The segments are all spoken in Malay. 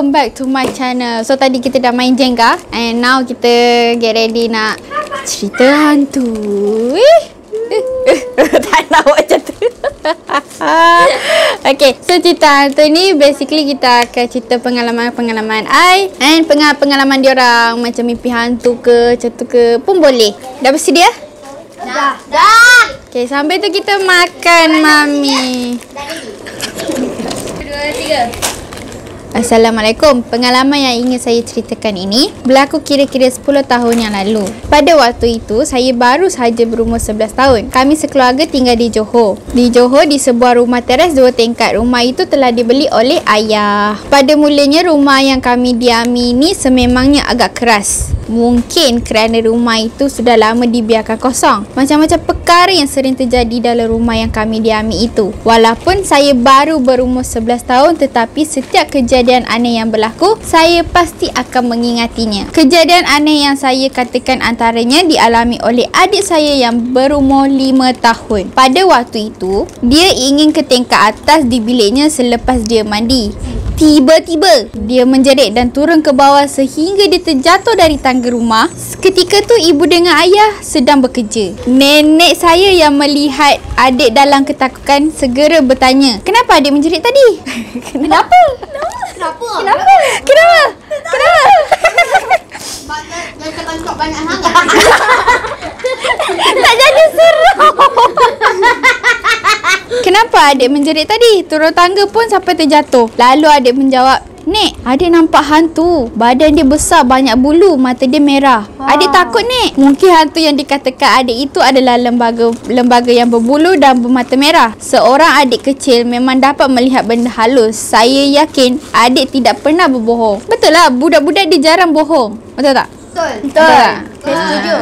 welcome back to my channel. So tadi kita dah main Jenga and now kita get ready nak cerita hantu. Tak nak buat macam tu. Okay, so cerita hantu ni basically kita akan cerita pengalaman-pengalaman I and pengalaman diorang, macam mimpi hantu ke, macam tu ke pun boleh. Dah bersedia? Dah. Okay, sambil tu kita makan mami. 2, 3. Assalamualaikum. Pengalaman yang ingin saya ceritakan ini berlaku kira-kira 10 tahun yang lalu. Pada waktu itu, saya baru sahaja berumur 11 tahun. Kami sekeluarga tinggal di Johor. Di Johor, di sebuah rumah teras 2 tingkat. Rumah itu telah dibeli oleh ayah. Pada mulanya, rumah yang kami diami ini sememangnya agak keras. Mungkin kerana rumah itu sudah lama dibiarkan kosong. Macam-macam perkara yang sering terjadi dalam rumah yang kami diami itu. Walaupun saya baru berumur 11 tahun, tetapi setiap kejadian aneh yang berlaku, saya pasti akan mengingatinya. Kejadian aneh yang saya katakan antaranya dialami oleh adik saya yang berumur 5 tahun. Pada waktu itu, dia ingin ke tingkat atas di biliknya selepas dia mandi. Tiba-tiba, dia menjerit dan turun ke bawah sehingga dia terjatuh dari tangga rumah. Ketika tu, ibu dengan ayah sedang bekerja. Nenek saya yang melihat adik dalam ketakutan segera bertanya, "Kenapa adik menjerit tadi?" Kenapa? Kenapa? Jangan tangkap banyak sangat. Tak jadi seram. Kenapa adik menjerit tadi? Turun tangga pun sampai terjatuh. Lalu adik menjawab, "Nek, adik nampak hantu. Badan dia besar, banyak bulu, mata dia merah. Adik takut, Nek." Mungkin hantu yang dikatakan adik itu adalah lembaga yang berbulu dan bermata merah. Seorang adik kecil memang dapat melihat benda halus. Saya yakin adik tidak pernah berbohong. Betul lah, budak-budak dia jarang bohong. Betul tak? Betul. Saya setuju.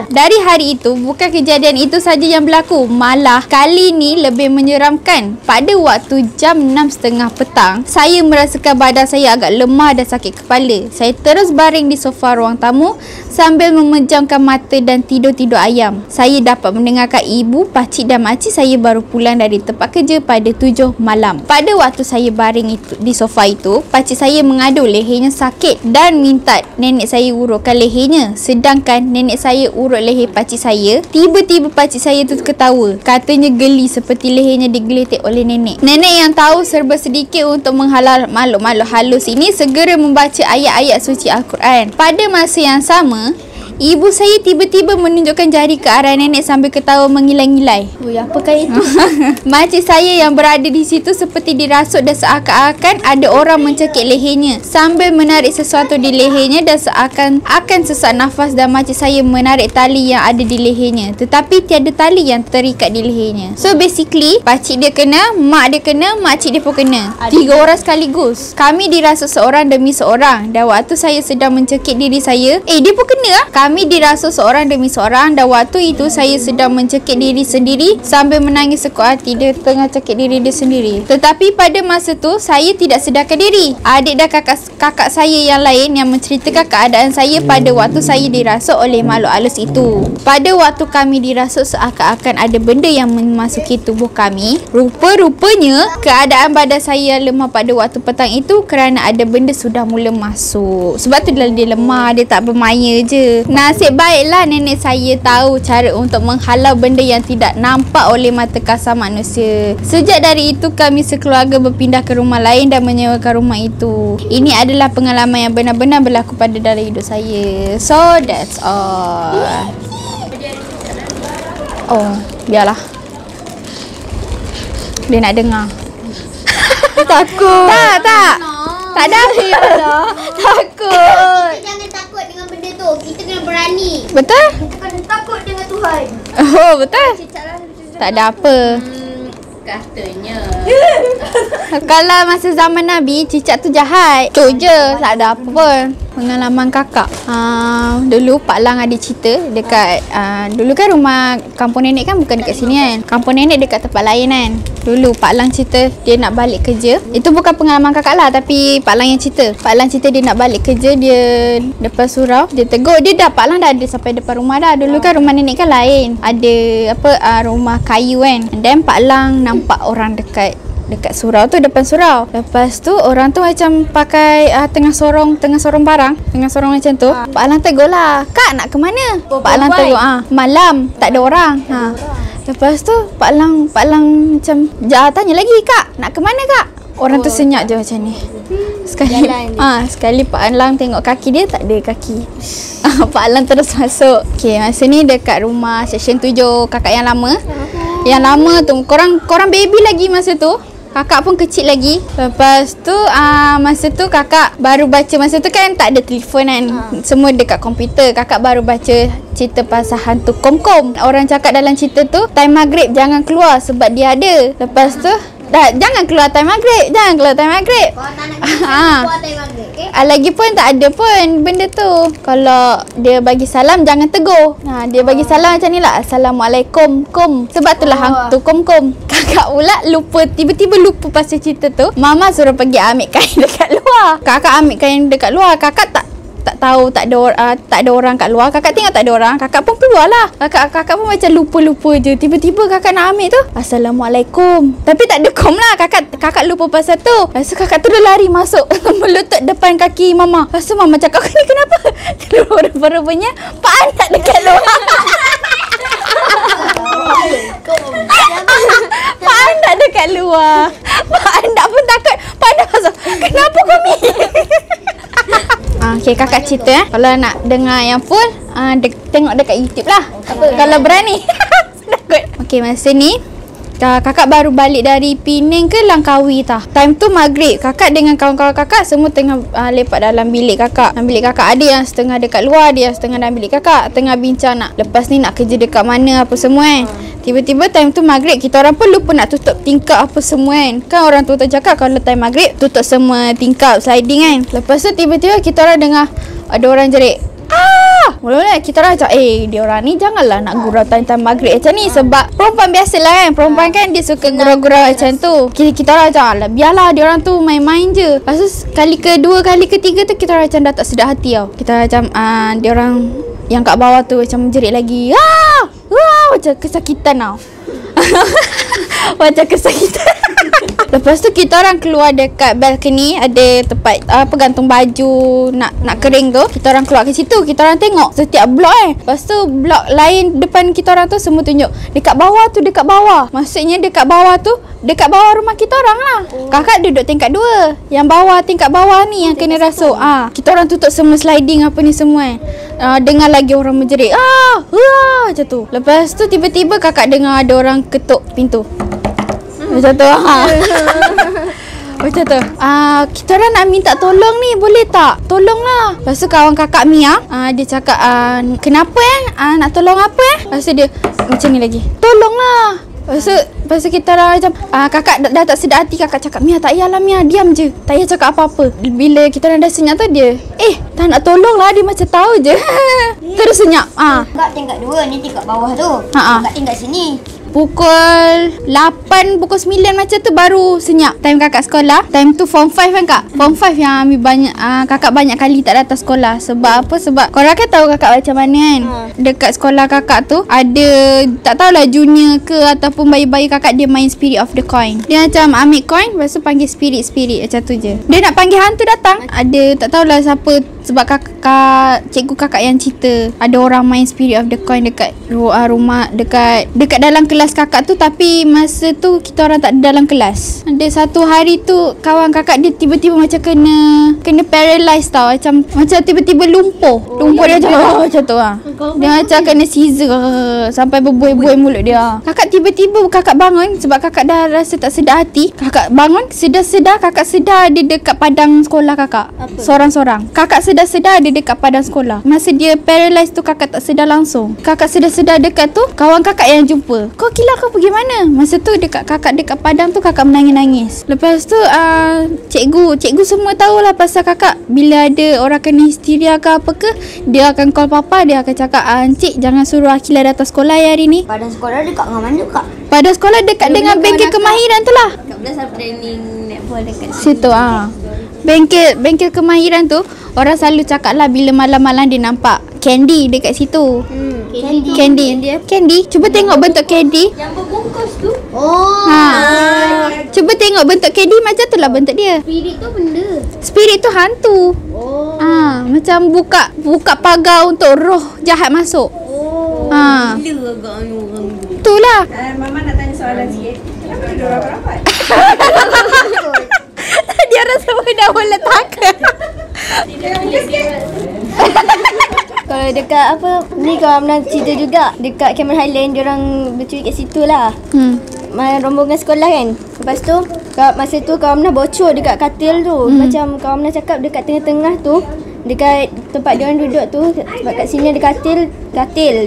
Dari hari itu, bukan kejadian itu saja yang berlaku. Malah, kali ni lebih menyeramkan. Pada waktu jam 6.30 petang, saya merasakan badan saya agak lemah dan sakit kepala. Saya terus baring di sofa ruang tamu sambil memejamkan mata dan tidur-tidur ayam. Saya dapat mendengarkan ibu, pakcik dan makcik saya baru pulang dari tempat kerja pada 7 malam. Pada waktu saya baring itu, di sofa itu, pakcik saya mengadu lehernya sakit dan minta nenek saya urutkan lehernya. Sedangkan nenek saya urut leher pakcik saya. Tiba-tiba pakcik saya tu ketawa. Katanya geli seperti lehernya digeletek oleh nenek. Nenek yang tahu serba sedikit untuk menghalau makhluk-makhluk halus ini segera membaca ayat-ayat suci Al-Quran. Pada masa yang sama, ibu saya tiba-tiba menunjukkan jari ke arah nenek sambil ketawa mengilai-ngilai. Apakah itu? Makcik saya yang berada di situ seperti dirasuk dan seakan-akan ada orang mencekik lehernya sambil menarik sesuatu di lehernya dan seakan-akan sesak nafas, dan makcik saya menarik tali yang ada di lehernya. Tetapi tiada tali yang terikat di lehernya. So basically, pakcik dia kena, mak dia kena, makcik dia pun kena. 3 orang sekaligus. Kami dirasuk seorang demi seorang. Dan waktu saya sedang mencekik diri saya, dia pun kena lah. Kami dirasuk seorang demi seorang dan waktu itu saya sedang mencekik diri sendiri sambil menangis sekuat hati. Dia tengah cekik diri dia sendiri. Tetapi pada masa tu saya tidak sedarkan diri. Adik dan kakak saya yang lain yang menceritakan keadaan saya pada waktu saya dirasuk oleh makhluk halus itu. Pada waktu kami dirasuk, seakan-akan ada benda yang memasuki tubuh kami. Rupa-rupanya keadaan badan saya lemah pada waktu petang itu kerana ada benda sudah mula masuk. Sebab tu dia lemah, dia tak bermaya je. Nasib baiklah nenek saya tahu cara untuk menghalau benda yang tidak nampak oleh mata kasar manusia. Sejak dari itu, kami sekeluarga berpindah ke rumah lain dan menyewakan rumah itu. Ini adalah pengalaman yang benar-benar berlaku pada dalam hidup saya. So, that's all. Oh, biarlah. Dia nak dengar. Takut. Tak. Tak ada apa. Takut. Kita jangan takut dengan benda tu. Kita kena berani. Betul? Kita kena takut dengan Tuhan. Oh, betul. Tak ada apa. Katanya. Kalau masa zaman Nabi, cicak tu jahat. Tu je, tak ada apa pun. Pengalaman kakak. Dulu Pak Lang ada cerita dekat dulu kan rumah kampung nenek kan bukan dekat sini kan. Kampung nenek dekat tempat lain kan. Dulu Pak Lang cerita dia nak balik kerja. Itu bukan pengalaman kakak lah, tapi Pak Lang yang cerita. Pak Lang cerita dia nak balik kerja, dia depan surau, dia tegur dia dah. Pak Lang dah ada sampai depan rumah dah. Dulu kan rumah nenek kan lain. Ada rumah kayu kan. And then Pak Lang nampak orang dekat dekat surau tu, depan surau. Lepas tu orang tu macam pakai tengah sorong barang, tengah sorong macam tu. Pak Alang tegur lah, "Kak nak ke mana?" Pak Alang tegur, "Malam, tak ada orang." Lepas tu Pak Alang macam tanya lagi, "Kak, nak ke mana Kak?" Orang tu senyap je macam ni. Sekali Pak Alang tengok kaki dia, tak ada kaki. Pak Alang terus masuk. Okey, masa ni dekat rumah section 7 kakak yang lama. Yang lama tu korang baby lagi masa tu. Kakak pun kecil lagi. Lepas tu masa tu kakak baru baca, masa tu kan tak ada telefon kan. Semua dekat komputer. Kakak baru baca cerita pasal hantu Kom-Kom. Orang cakap dalam cerita tu, time maghrib jangan keluar sebab dia ada. Lepas tu jangan keluar time maghrib. Kalau tak nak keluar time maghrib, okay? Lagipun tak ada pun benda tu. Kalau dia bagi salam, jangan tegur. Dia bagi salam macam ni lah, "Assalamualaikum, Kom." Sebab tu lah hantu Kom-Kom. Kakak pula tiba-tiba lupa pasal cerita tu. Mama suruh pergi ambil kain dekat luar. Kakak ambil kain dekat luar. Kakak tak tahu tak ada orang kat luar. Kakak tengok tak ada orang, kakak pun keluar lah. Kakak pun macam lupa je. Tiba-tiba kakak nak ambil tu, "Assalamualaikum." Tapi tak ada kom lah. Kakak lupa pasal tu. Lepas tu kakak terus lari masuk melutut depan kaki mama. Lepas tu mama cakap, "Ni kenapa?" Rupa-rupanya Pak Anak dekat luar. Pak Anak dekat luar. Pak Anak pun takut. Pak Anak masuk, "Kenapa kami?" Okay, kakak cerita Kalau nak dengar yang full, tengok dekat YouTube lah. Kalau berani. Takut. Okay, masa ni kakak baru balik dari Penang ke Langkawi tah. Time tu maghrib. Kakak dengan kawan-kawan kakak semua tengah lepak dalam bilik kakak. Dalam bilik kakak ada yang setengah dekat luar, ada yang setengah dalam bilik kakak. Tengah bincang lepas ni nak kerja dekat mana apa semua kan. Tiba-tiba time tu maghrib, kita orang pun lupa nak tutup tingkap apa semua kan. Kan orang tu cakap kalau time maghrib tutup semua tingkap sliding kan. Lepas tu tiba-tiba kita orang dengar ada orang jerit, mula-mula kita orang macam dia orang ni janganlah nak gurau time maghrib macam ni. Sebab perempuan biasalah kan, perempuan kan dia suka gurau-gurau macam tu. Kita orang macam biarlah dia orang tu main-main je. Lepas tu kali kedua, kali ketiga tu kita orang macam dah tak sedar hati tau. Kita macam dia orang yang kat bawah tu macam jerit lagi, macam kesakitan tau. Macam kesakitan. Lepas tu kita orang keluar dekat balcony, ada tempat gantung baju nak kering tu. Kita orang keluar ke situ, kita orang tengok setiap blok Lepas tu blok lain depan kita orang tu semua tunjuk dekat bawah tu, dekat bawah. Maksudnya dekat bawah tu, dekat bawah rumah kita orang lah. Kakak duduk tingkat 2. Yang bawah, tingkat bawah ni yang kena rasuk. Kita orang tutup semua sliding apa ni semua dengar lagi orang menjerit macam tu. Lepas tu tiba-tiba kakak dengar ada orang ketuk pintu. Macam tu. Macam tu. Kita orang nak minta tolong ni, boleh tak? Tolonglah. Lepas tu kawan kakak Mia, dia cakap, "Kenapa nak tolong apa Lepas tu dia macam ni lagi, "Tolonglah." Lepas tu kita orang macam kakak dah tak sedar hati. Kakak cakap, "Mia, tak payahlah Mia, diam je. Tak payah cakap apa-apa." Bila kita orang dah senyap tu dia, tak nak tolong lah. Dia macam tahu je. Terus senyap. Kakak tingkat 2 ni tingkat bawah tu. Kakak tingkat sini. Pukul 8, pukul 9 macam tu baru senyap. Time kakak sekolah, time tu form 5 kan kak. Form 5 yang ambil banyak, kakak banyak kali tak datang sekolah. Sebab apa? Sebab korang kan tahu kakak macam mana kan. Dekat sekolah kakak tu ada, tak tahulah junior ke ataupun bayi-bayi kakak, dia main spirit of the coin. Dia macam ambil coin, lepas tu panggil spirit macam tu je. Dia nak panggil hantu datang. Ada, tak tahulah siapa. Sebab cikgu kakak yang cerita ada orang main spirit of the coin dekat rumah, dekat dalam kelas kakak tu. Tapi masa tu kita orang tak ada dalam kelas. Ada satu hari tu kawan kakak dia tiba-tiba macam kena paralyzed tau. Macam tiba-tiba lumpuh dia macam tu Dia macam kena seizure sampai berbuih-buih mulut dia. Kakak tiba-tiba kakak bangun sebab kakak dah rasa tak sedar hati. Kakak bangun, sedar-sedar kakak sedar dia dekat padang sekolah kakak. Sorang-sorang. Kakak sedar dia dekat padang sekolah. Masa dia paralyzed tu kakak tak sedar langsung. Kakak sedar-sedar dekat tu kawan kakak yang jumpa. "Kau gila, kau pergi mana?" Masa tu kakak dekat padang tu kakak menangis-nangis. Lepas tu cikgu semua tahulah pasal kakak. Bila ada orang kena histeria ke apa ke, dia akan call papa. Dia akan cakap, "Encik, jangan suruh Akilah datang sekolah hari ni." Padang sekolah dekat dengan mana kak? Padang sekolah dekat dengan bengkel kemahiran tu lah. Kak Belas training netball dekat situ Bengkel kemahiran tu, orang selalu cakap lah bila malam-malam dia nampak Candy dekat situ. Candy. Cuba tengok bentuk candy. Yang berbungkus tu. Cuba tengok bentuk candy, macam tu lah bentuk dia. Spirit tu benda. Spirit tu hantu. Macam buka pagar untuk roh jahat masuk. Gila agaknya orang tu. Itulah. Mama nak tanya soalan sikit. Kenapa dia rapat-rapat? Dia rasa dah boleh takut. Kalau dekat apa ni, kalau pernah cerita juga dekat Cameron Highland, diorang bercuti kat situ lah. Main rombongan sekolah kan. Lepas tu masa tu kawan Mena bocor dekat katil tu. Macam kawan Mena cakap dekat tengah-tengah tu, dekat tempat diorang duduk tu, sebab kat sini ada katil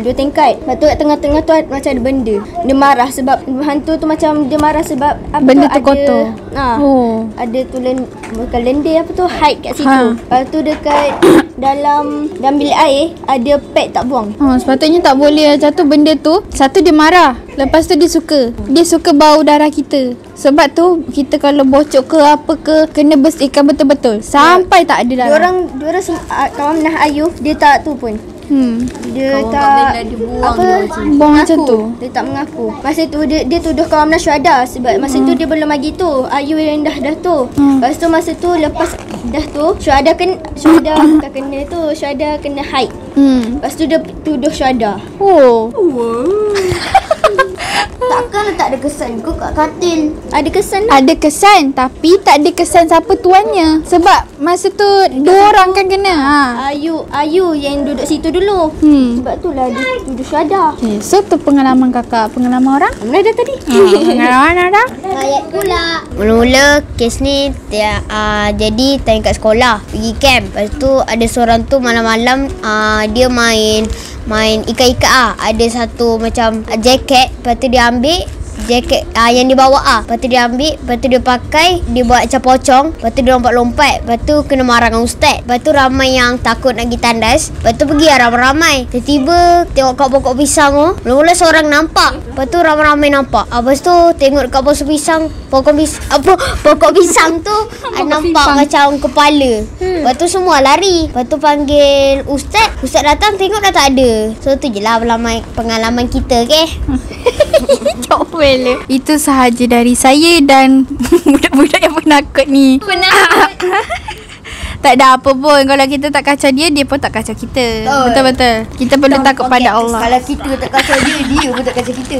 2 tingkat. Lepas tu kat tengah-tengah tu macam ada benda. Dia marah sebab hantu tu, macam dia marah sebab apa Benda tu ada, kotor. Ada tu bukan lendir apa tu, hide kat situ. Lepas tu dekat dalam bilik air ada pad tak buang. Sepatutnya tak boleh macam tu. Benda tu, satu dia marah, lepas tu dia suka bau darah kita. Sebab tu kita kalau bocok ke apa ke, kena bersihkan betul-betul sampai tak ada darah. Diorang kawan Mena Ayuh, dia tak tu pun. Dia tak buang macam tu. Dia tak mengaku. Masa tu dia tuduh kawan Mena syuhada, sebab masa tu dia belum lagi tu Ayu yang dah tu. Lepas tu masa tu lepas dah tu syuhada bukan kena tu, syuhada kena haid. Lepas tu dia tuduh syuhada. Takkan tak ada kesan kau kat katil. Ada kesan lah. Ada kesan, tapi tak ada kesan siapa tuannya. Sebab masa tu 2 orang kan kena. Ayu yang duduk situ dulu. Sebab tu lah dia tuduh syuhada. So tu pengalaman kakak. Pengalaman orang? Mana dah tadi? Pengalaman orang? Ayat pula. Mula-mula kes ni jadi time kat sekolah, pergi camp. Lepas tu ada seorang tu malam-malam dia main ikat-ikat Ada satu macam jaket, lepas tu dia ambil jaket yang dia bawa lepas tu dia ambil, lepas tu dia pakai, dia buat macam pocong, lepas tu dia lompat-lompat, lepas tu kena marah dengan ustaz. Lepas tu ramai yang takut nak pergi tandas, lepas tu pergi ramai-ramai. Tiba-tiba tengok kat pokok pisang tu, mula-mula seorang nampak, lepas tu ramai-ramai nampak. Lepas tu tengok dekat pokok pisang tu nampak macam kepala. Lepas tu semua lari, lepas tu panggil ustaz datang, tengok dah tak ada. So tu je lah pengalaman kita ke. Itu sahaja dari saya dan budak-budak yang penakut ni. Tak ada apa pun. Kalau kita tak kacau dia pun tak kacau kita. Betul-betul. Kita perlu takut pada Allah. Kalau kita tak kacau dia pun tak kacau kita.